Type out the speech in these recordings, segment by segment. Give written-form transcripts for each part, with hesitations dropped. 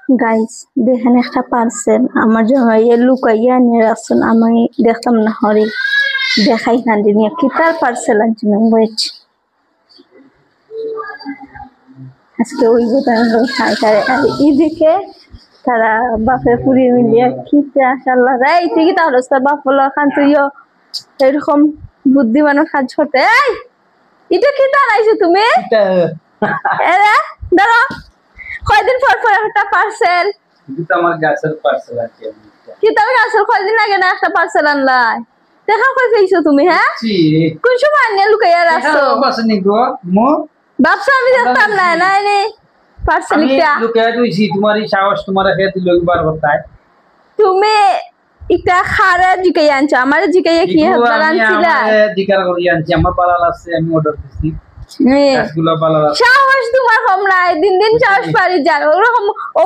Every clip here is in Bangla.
গাইস দেখেন একটা পার্সেল আমার জমাইয়ে লুকাইয়া নিয়ে রাখছেন, আমি দেখতাম না হরি দেখাই না দিনে কি তার পার্সেল আনছেন বলছি আজকে ওই এদিকে তারা বাপে পুরি মিলিয়ে খিতে আসাল্লাহ রাই তুই কি তাহলে তোর বাপ বলো খান তুইও এরকম বুদ্ধিমানের কাজ করতে। এই এটা কি দাঁড়াইছো তুমি? এরা দাঁড়া, কয়দিন পর পর একটা পার্সেল। এটা আমার গাছের পার্সেল আছে। কি তোর গাছের কয়দিন আগে না একটা পার্সেল আনলাই? দেখা কই পেয়েছো তুমি? হ্যাঁ কোন সময় আনিয়ে লুকাইয়া রাখছো? বাপসা আমি দেখতাম না নাই রে পার্সেল এটা লুকাইয়া দিছি। তোমারই সাহস, তোমার খেয়ে দিল একবার কথায় তুমি এটা খারা জিকাইয়া আনছো, আমারে জিকাইয়া কি হাজার আনছিলা? জিকার করি আনছি, আমার পালা আছে, আমি অর্ডার দিছি। সাহস তোমার কম নাই, দিন দিন সাহস পারি যা ওরকম। ও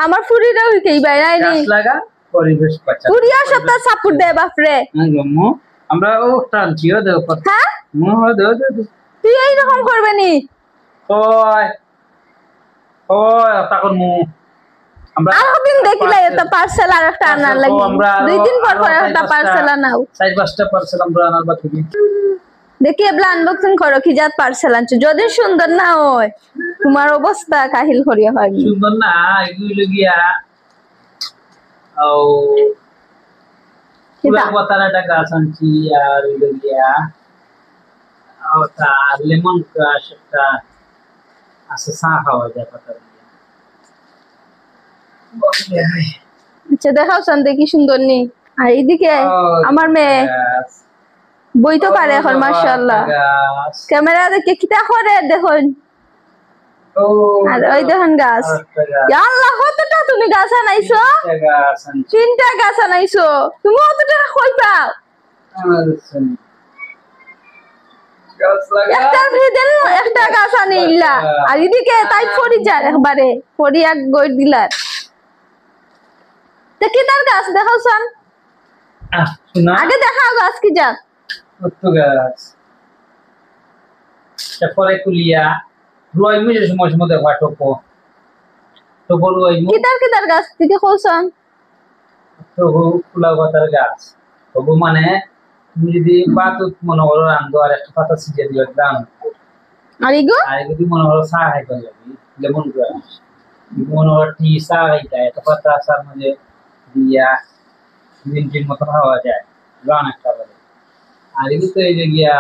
আমার ফুরিরাও কেই ভাই নাই রে লাগা পরিবেশ বাঁচা ফুরিয়া সপ্তাহ সাপোর্ট দেয় বাপরে। আমরা ও টানছিও দেও কত। হ্যাঁ মো দেও দেও তুই এই রকম করবে নি? ওই ওই তখন মু আমরা আরদিন দেখিলাই এটা পার্সেল আর একটা আনার লাগি, দুই দিন পর পর একটা পার্সেল আনাও। 4-5টা পার্সেল আমরা আনার বাকি দেখি এবলা আনবক্সিং করো কি জাত পার্সেল আনছো। যদি সুন্দর না হয় তোমার অবস্থা কাহিল করিয়া হয়। সুন্দর না এগুলো গিয়া ও পুরা কথাটা গাছ আনছি আর এগুলো গিয়া ও তার লেমন ক্রাশ একটা আছে, চা খাওয়া যায় কথা দিয়ে। আচ্ছা দেখাও সান দেখি সুন্দর নি। আর এইদিকে আমার মেয়ে বই তো পারে এখন মাশাআল্লাহ। ক্যামেরা দেখে কিটা করে দেখুন। আর ওই দেখুন গাছ। ইয়া আল্লাহ কতটা তুমি গাছ আনাইছো? 3টা গাছ আনাইছো। তুমি কতটা কই পাও? একটা গাছ আনিলা আর এদিকে তাই ফরি যায় একবারে ফরি এক গই দিলার। দেখি তার গাছ দেখাও সান। আগে দেখাও গাছ কি জাত? কত গাছ তারপরে কুলিয়া রই মিজে সময় সময় দেখা টপো টপো রই মু কিতার গাছ দিকে কইছন তো ফুলা পাতার গাছ তবু মানে তুমি যদি বাতুত মনে করো আনন্দ আর একটা পাতা ছিটিয়ে দিও দাম আর ইগো যদি মনে করো চা খাইতে লাগি লেমন গ্রাস মনে করো টি চা খাইতে একটা পাতা চার মধ্যে দিয়া মিনিটের মতো খাওয়া যায় গান একটা বলে। আর এগুলো তো এই যে গিয়া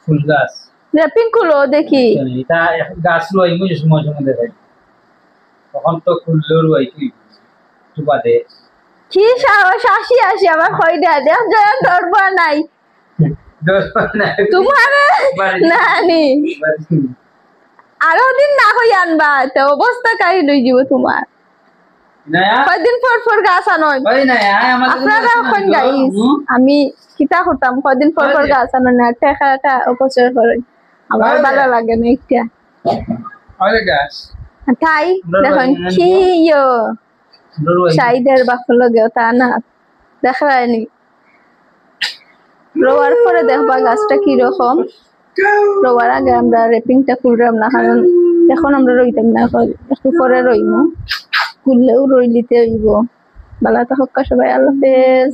ফুল গাছ র্যাপিং গুলো দেখি এটা গাছ রই মুই সময় সময় দেখাই তখন তো ফুল রই তুই বাদে কি সাহস আসি আমার কইডা দেখ জয় ধরবা নাই তোমার নানি আরো দিন না হই আনবা তো অবস্থা কাই লই যাব তোমার কয়দিন পর পর গাছ আনয় আপনারা কোন গাইস আমি কিতা করতাম কয়দিন পর পর গাছ আনো না টাকাটা অপচয় করে আমার ভালো লাগে না একটা আরে গাছ তাই দেখুন কি ইয়ো সাইডের বাফলো গেও তা না দেখায়নি রোয়ার পরে দেখবা গাছটা কি রকম। রোয়ার আগে আমরা রেপিংটা খুললাম না কারণ এখন আমরা রইতাম না, একটু পরে রইমু, খুললেও রইলিতে হইব। ভালো থাকুক সবাই, আল্লাহ হাফেজ।